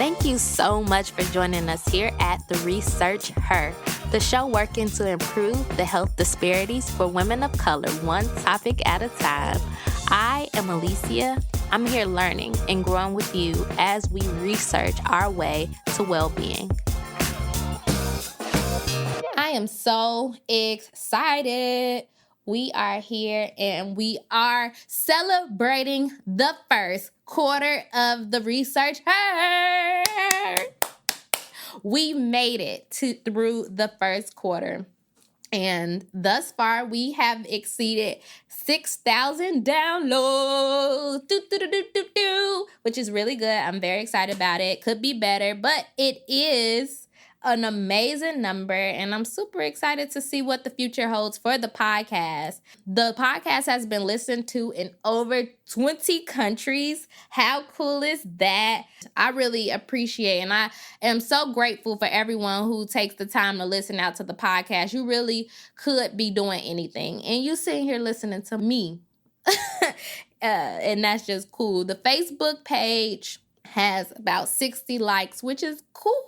Thank you so much for joining us here at The Research Her, the show working to improve the health disparities for women of color, one topic at a time. I am Alicia. I'm here learning and growing with you as we research our way to well-being. I am so excited. We are here and we are celebrating the first quarter of the Research Her. We made it through the first quarter. And thus far, we have exceeded 6,000 downloads, which is really good. I'm very excited about it. Could be better, but it is an amazing number, and I'm super excited to see what the future holds for the podcast. The podcast has been listened to in over 20 countries. How cool is that? I really appreciate, and I am so grateful for everyone who takes the time to listen out to the podcast. You really could be doing anything, and you sitting here listening to me. And that's just cool. The Facebook page has about 60 likes, which is cool.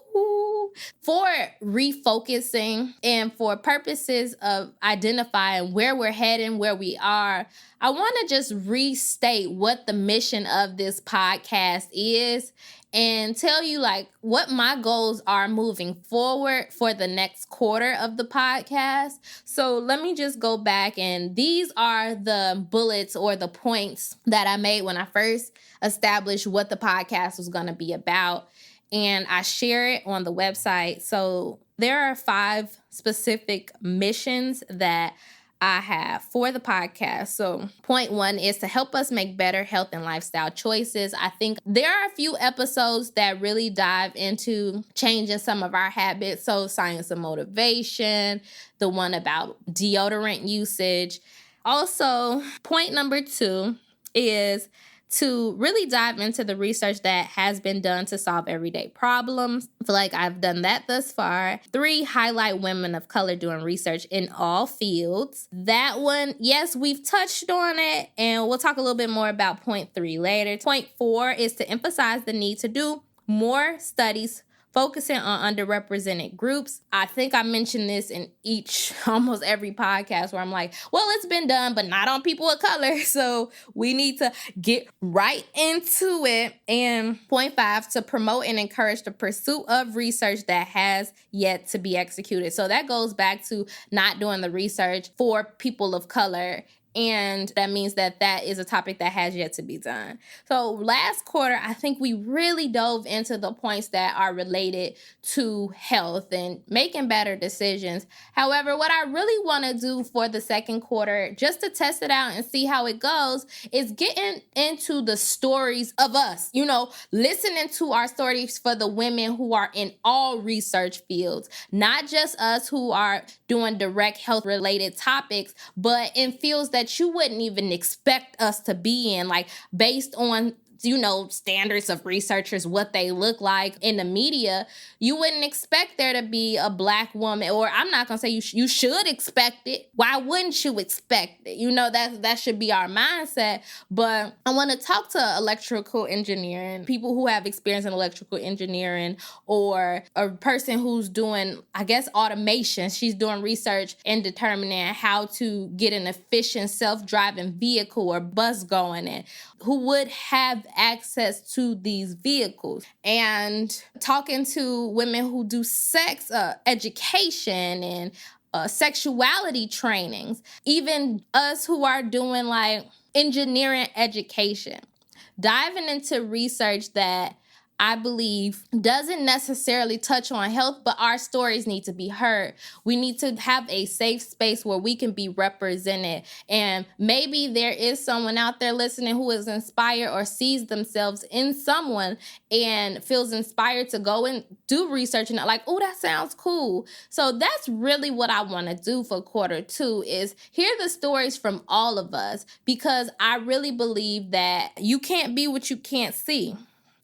For refocusing and for purposes of identifying where we're heading, where we are, I want to just restate what the mission of this podcast is and tell you what my goals are moving forward for the next quarter of the podcast. So let me just go back, and these are the bullets or the points that I made when I first established what the podcast was going to be about. And I share it on the website. So there are 5 specific missions that I have for the podcast. So point 1 is to help us make better health and lifestyle choices. I think there are a few episodes that really dive into changing some of our habits. So science of motivation, the one about deodorant usage. Also, point number 2 is to really dive into the research that has been done to solve everyday problems. I feel like I've done that thus far. 3, highlight women of color doing research in all fields. That one, yes, we've touched on it, and we'll talk a little bit more about point 3 later. Point 4 is to emphasize the need to do more studies focusing on underrepresented groups. I think I mentioned this in almost every podcast where I'm like, well, it's been done, but not on people of color. So we need to get right into it. And point 5, to promote and encourage the pursuit of research that has yet to be executed. So that goes back to not doing the research for people of color. And that means that is a topic that has yet to be done. So last quarter, I think we really dove into the points that are related to health and making better decisions. However, what I really want to do for the second quarter, just to test it out and see how it goes, is getting into the stories of us, listening to our stories for the women who are in all research fields, not just us who are doing direct health related topics, but in fields that you wouldn't even expect us to be in, based on standards of researchers, what they look like in the media. You wouldn't expect there to be a Black woman, or I'm not going to say you should expect it. Why wouldn't you expect it? That should be our mindset. But I want to talk to electrical engineering, people who have experience in electrical engineering, or a person who's doing, automation. She's doing research and determining how to get an efficient self-driving vehicle or bus going, and who would have access to these vehicles, and talking to women who do sex education and sexuality trainings, even us who are doing engineering education, diving into research that I believe doesn't necessarily touch on health, but our stories need to be heard. We need to have a safe space where we can be represented. And maybe there is someone out there listening who is inspired or sees themselves in someone and feels inspired to go and do research and oh, that sounds cool. So that's really what I want to do for quarter 2, is hear the stories from all of us, because I really believe that you can't be what you can't see.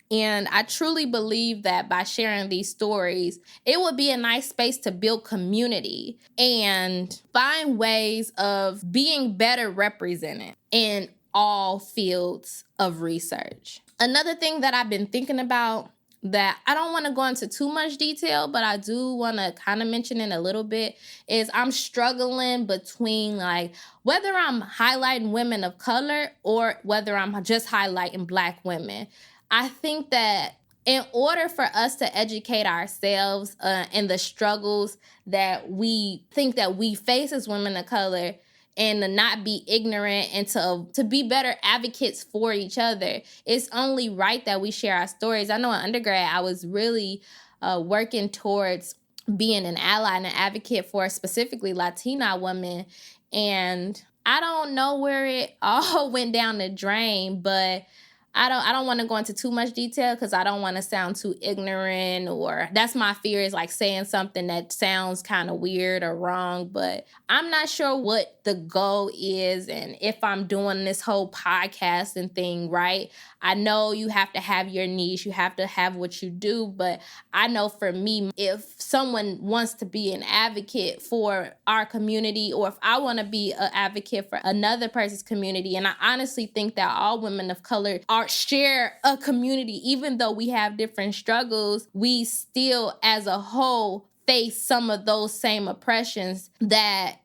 And I truly believe that by sharing these stories, it would be a nice space to build community and find ways of being better represented in all fields of research. Another thing that I've been thinking about that I don't want to go into too much detail, but I do want to kind of mention it a little bit, is I'm struggling between like whether I'm highlighting women of color or whether I'm just highlighting Black women. I think that in order for us to educate ourselves in the struggles that we think that we face as women of color, and to not be ignorant, and to be better advocates for each other, it's only right that we share our stories. I know in undergrad, I was really working towards being an ally and an advocate for specifically Latina women. And I don't know where it all went down the drain, but I don't want to go into too much detail because I don't want to sound too ignorant, or that's my fear, is like saying something that sounds kind of weird or wrong. But I'm not sure what the goal is and if I'm doing this whole podcasting thing right. I know you have to have your niche, you have to have what you do, but I know for me, if someone wants to be an advocate for our community, or if I want to be an advocate for another person's community, and I honestly think that all women of color share a community, even though we have different struggles, we still as a whole face some of those same oppressions that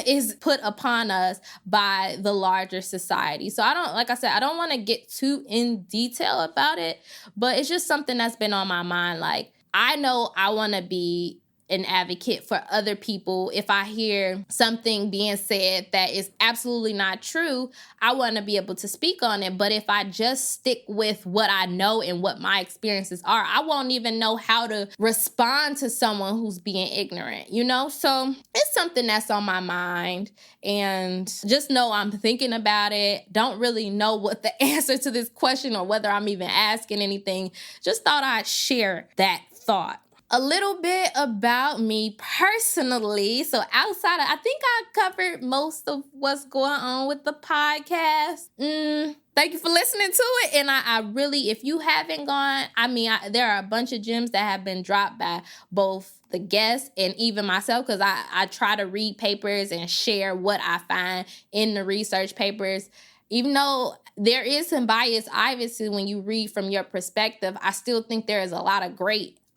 is put upon us by the larger society. So like I said, I don't want to get too in detail about it, but it's just something that's been on my mind. Like, I know I want to be an advocate for other people. If I hear something being said that is absolutely not true, I want to be able to speak on it. But if I just stick with what I know and what my experiences are, I won't even know how to respond to someone who's being ignorant, you know? So it's something that's on my mind, and just know I'm thinking about it. Don't really know what the answer to this question or whether I'm even asking anything. Just thought I'd share that thought. A little bit about me personally. So outside of, I think I covered most of what's going on with the podcast. Thank you for listening to it. And I really, if you haven't gone, there are a bunch of gems that have been dropped by both the guests and even myself, because I try to read papers and share what I find in the research papers. Even though there is some bias, obviously, when you read from your perspective, I still think there is a lot of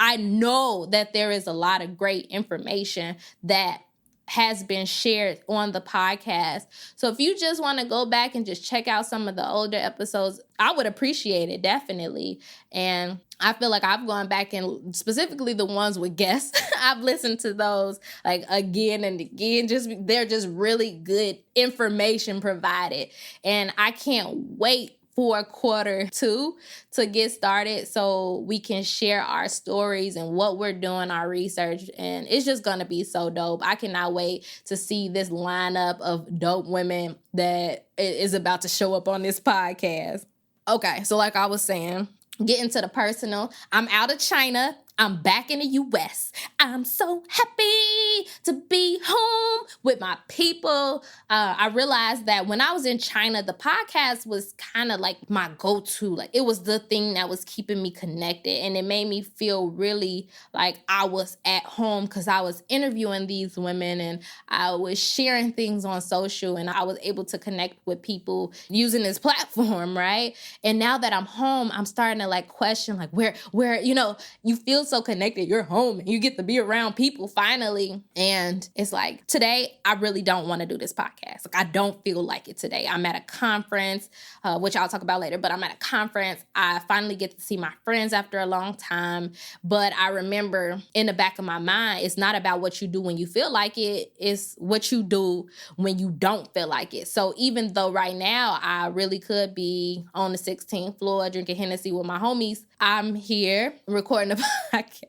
I know that there is a lot of great information that has been shared on the podcast. So if you just want to go back and just check out some of the older episodes, I would appreciate it, definitely. And I feel like I've gone back, and specifically the ones with guests, I've listened to those like again and again. They're just really good information provided. And I can't wait for Q2 to get started so we can share our stories and what we're doing, our research, and it's just gonna be so dope. I cannot wait to see this lineup of dope women that is about to show up on this podcast. Okay, so like I was saying, getting to the personal, I'm out of China. I'm back in the U.S. I'm so happy to be home with my people. I realized that when I was in China, the podcast was kind of like my go-to. Like, it was the thing that was keeping me connected, and it made me feel really like I was at home because I was interviewing these women and I was sharing things on social, and I was able to connect with people using this platform, right? And now that I'm home, I'm starting to like question like where you feel so connected. You're home and you get to be around people finally. And it's like, today, I really don't want to do this podcast. Like, I don't feel like it today. I'm at a conference, which I'll talk about later, but I'm at a conference. I finally get to see my friends after a long time. But I remember in the back of my mind, it's not about what you do when you feel like it. It's what you do when you don't feel like it. So even though right now I really could be on the 16th floor drinking Hennessy with my homies, I'm here recording a podcast.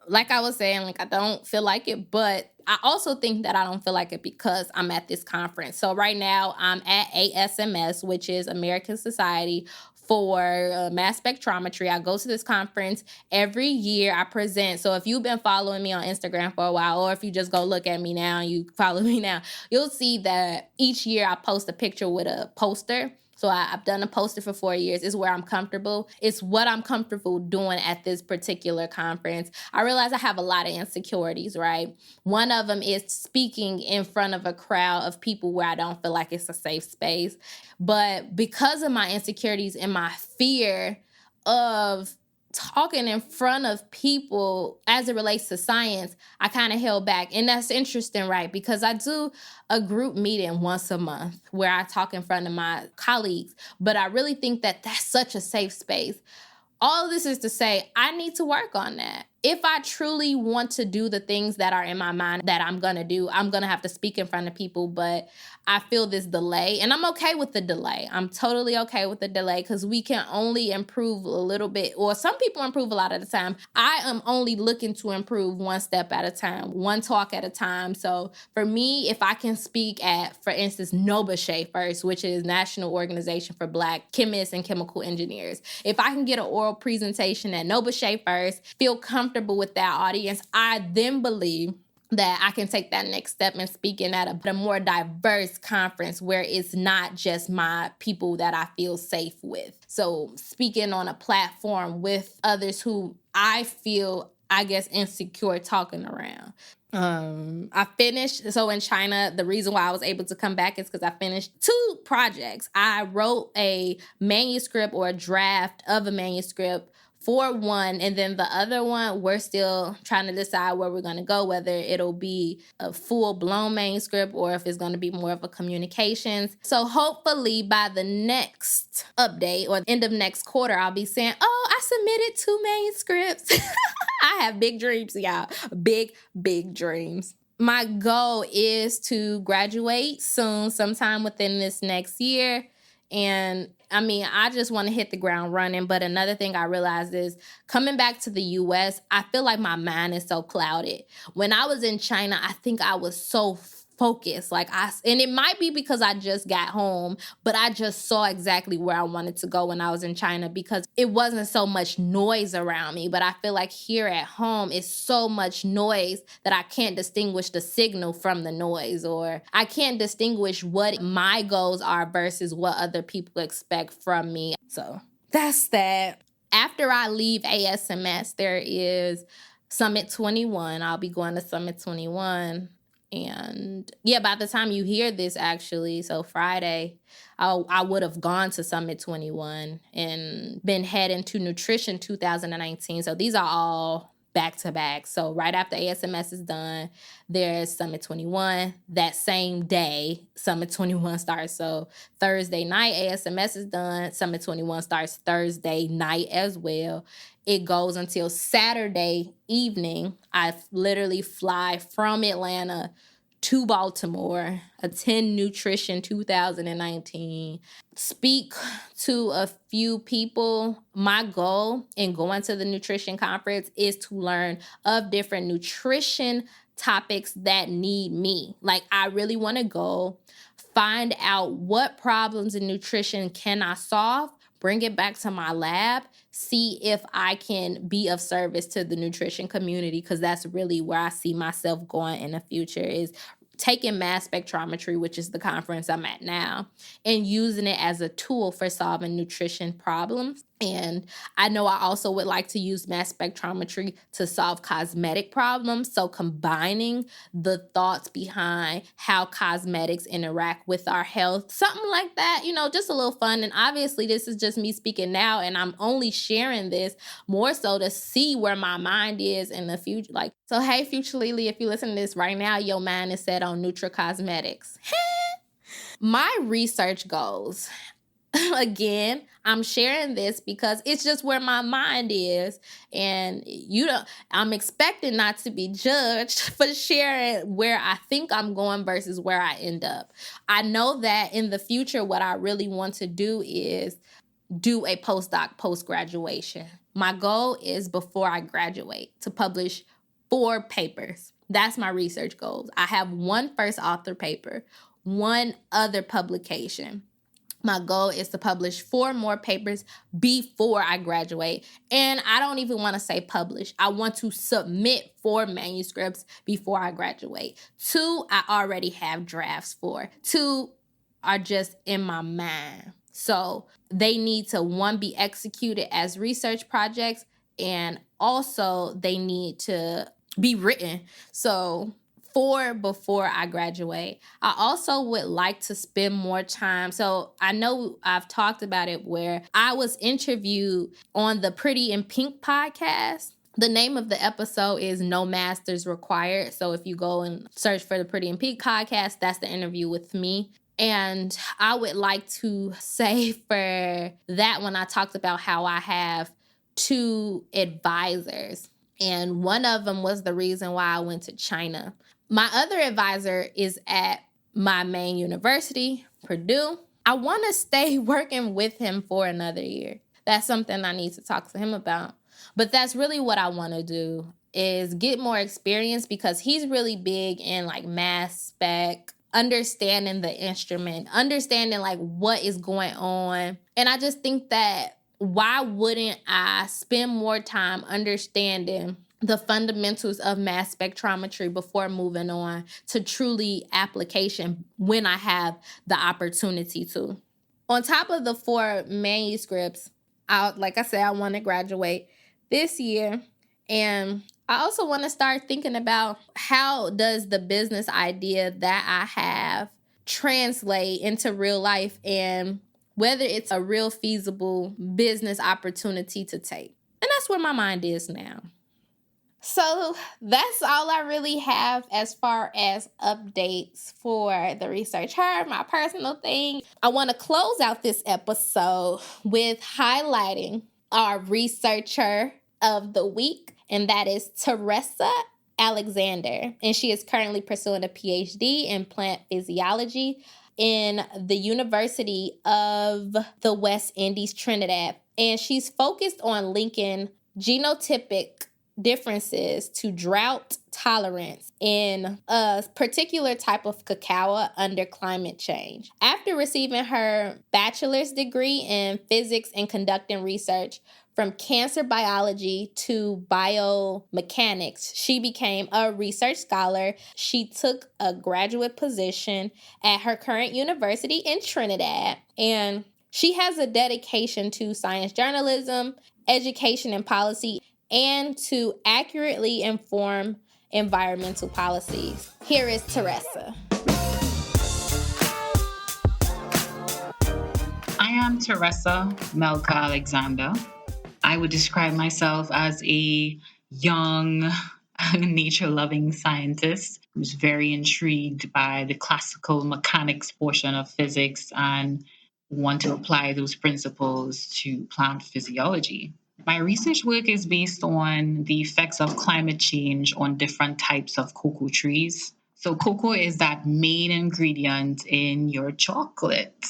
Like I was saying, like, I don't feel like it, but I also think that I don't feel like it because I'm at this conference. So right now I'm at ASMS, which is American Society for Mass Spectrometry. I go to this conference every year. I present. So if you've been following me on Instagram for a while, or if you just go look at me now and you follow me now, you'll see that each year I post a picture with a poster. So I've done a poster for 4 years. It's where I'm comfortable. It's what I'm comfortable doing at this particular conference. I realize I have a lot of insecurities, right? One of them is speaking in front of a crowd of people where I don't feel like it's a safe space. But because of my insecurities and my fear of talking in front of people as it relates to science, I kind of held back. And that's interesting, right? Because I do a group meeting once a month where I talk in front of my colleagues, but I really think that that's such a safe space. All of this is to say, I need to work on that. If I truly want to do the things that are in my mind that I'm going to do, I'm going to have to speak in front of people, but I feel this delay, and I'm okay with the delay. I'm totally okay with the delay because we can only improve a little bit, or some people improve a lot at a time. I am only looking to improve one step at a time, one talk at a time. So for me, if I can speak at, for instance, NOBSHE first, which is National Organization for Black Chemists and Chemical Engineers, if I can get an oral presentation at NOBSHE first, feel comfortable with that audience, I then believe that I can take that next step and speaking at a more diverse conference where it's not just my people that I feel safe with. So speaking on a platform with others who I feel, I guess, insecure talking around. I finished, so in China, the reason why I was able to come back is because I finished 2 projects. I wrote a manuscript or a draft of a manuscript for one, and then the other one, we're still trying to decide where we're going to go, whether it'll be a full-blown manuscript or if it's going to be more of a communications. So hopefully by the next update or end of next quarter, I'll be saying, oh, I submitted 2 manuscripts. I have big dreams, y'all. Big, big dreams. My goal is to graduate soon, sometime within this next year. And I mean, I just want to hit the ground running. But another thing I realized is coming back to the US, I feel like my mind is so clouded. When I was in China, I think I was so focused. And it might be because I just got home, but I just saw exactly where I wanted to go when I was in China because it wasn't so much noise around me. But I feel like here at home, it's so much noise that I can't distinguish the signal from the noise, or I can't distinguish what my goals are versus what other people expect from me. So that's that. After I leave ASMS, there is Summit 21. I'll be going to Summit 21. And yeah, by the time you hear this, actually, so Friday, I would have gone to Summit 21 and been heading to Nutrition 2019. So these are all back to back. So right after ASMS is done, there's Summit 21. That same day, Summit 21 starts. So Thursday night, ASMS is done. Summit 21 starts Thursday night as well. It goes until Saturday evening. I literally fly from Atlanta to Baltimore, attend Nutrition 2019, speak to a few people. My goal in going to the nutrition conference is to learn of different nutrition topics that need me. Like, I really want to go find out what problems in nutrition can I solve, bring it back to my lab, see if I can be of service to the nutrition community, because that's really where I see myself going in the future, is taking mass spectrometry, which is the conference I'm at now, and using it as a tool for solving nutrition problems. And I know I also would like to use mass spectrometry to solve cosmetic problems. So combining the thoughts behind how cosmetics interact with our health, something like that, just a little fun. And obviously this is just me speaking now, and I'm only sharing this more so to see where my mind is in the future. So hey, Future Lily, if you listen to this right now, your mind is set on Nutri-Cosmetics. My research goals. Again, I'm sharing this because it's just where my mind is, and I'm expecting not to be judged for sharing where I think I'm going versus where I end up. I know that in the future, what I really want to do is do a postdoc post-graduation. My goal is before I graduate to publish 4 papers. That's my research goals. I have 1 first author paper, 1 other publication. My goal is to publish 4 more papers before I graduate. And I don't even want to say publish. I want to submit 4 manuscripts before I graduate. 2, I already have drafts for. 2 are just in my mind. So they need to, 1, be executed as research projects, and also they need to be written. So for before I graduate. I also would like to spend more time. So I know I've talked about it where I was interviewed on the Pretty in Pink podcast. The name of the episode is No Masters Required. So if you go and search for the Pretty in Pink podcast, that's the interview with me. And I would like to say for that one, I talked about how I have 2 advisors. And one of them was the reason why I went to China. My other advisor is at my main university, Purdue. I want to stay working with him for another year. That's something I need to talk to him about. But that's really what I want to do, is get more experience, because he's really big in like mass spec, understanding the instrument, understanding like what is going on. And I just think that why wouldn't I spend more time understanding the fundamentals of mass spectrometry before moving on to truly application when I have the opportunity to. On top of the 4 manuscripts, like I said, I want to graduate this year. And I also want to start thinking about how does the business idea that I have translate into real life, and whether it's a real feasible business opportunity to take. And that's where my mind is now. So that's all I really have as far as updates for the Research Her, my personal thing. I want to close out this episode with highlighting our researcher of the week, and that is Teressa Alexander. And she is currently pursuing a Ph.D. in plant physiology in the University of the West Indies, Trinidad. And she's focused on linking genotypic differences to drought tolerance in a particular type of cacao under climate change. After receiving her bachelor's degree in physics and conducting research from cancer biology to biomechanics, she became a research scholar. She took a graduate position at her current university in Trinidad, and she has a dedication to science journalism, education and policy, and to accurately inform environmental policies. Here is Teressa. I am Teressa M Alexander. I would describe myself as a young, nature-loving scientist who's very intrigued by the classical mechanics portion of physics and want to apply those principles to plant physiology. My research work is based on the effects of climate change on different types of cocoa trees. So cocoa is that main ingredient in your chocolate.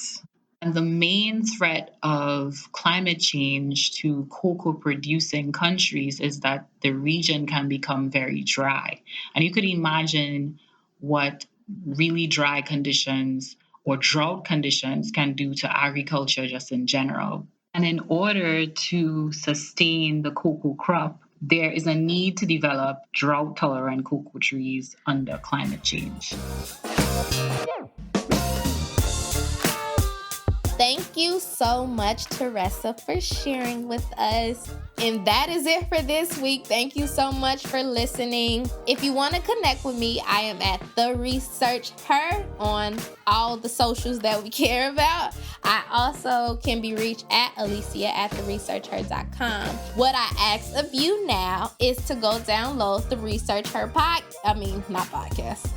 And the main threat of climate change to cocoa producing countries is that the region can become very dry. And you could imagine what really dry conditions or drought conditions can do to agriculture just in general. And in order to sustain the cocoa crop, there is a need to develop drought-tolerant cocoa trees under climate change. Thank you so much, Teressa, for sharing with us. And that is it for this week. Thank you so much for listening. If you want to connect with me, I am at The Research Her on all the socials that we care about. I also can be reached at alicia@theresearcher.com. What I ask of you now is to go download the Research Her podcast.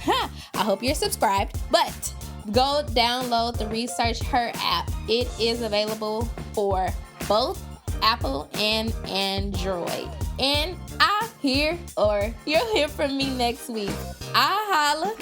I hope you're subscribed, but go download the Research Her app. It is available for both Apple and Android. And you'll hear from me next week. I'll holla.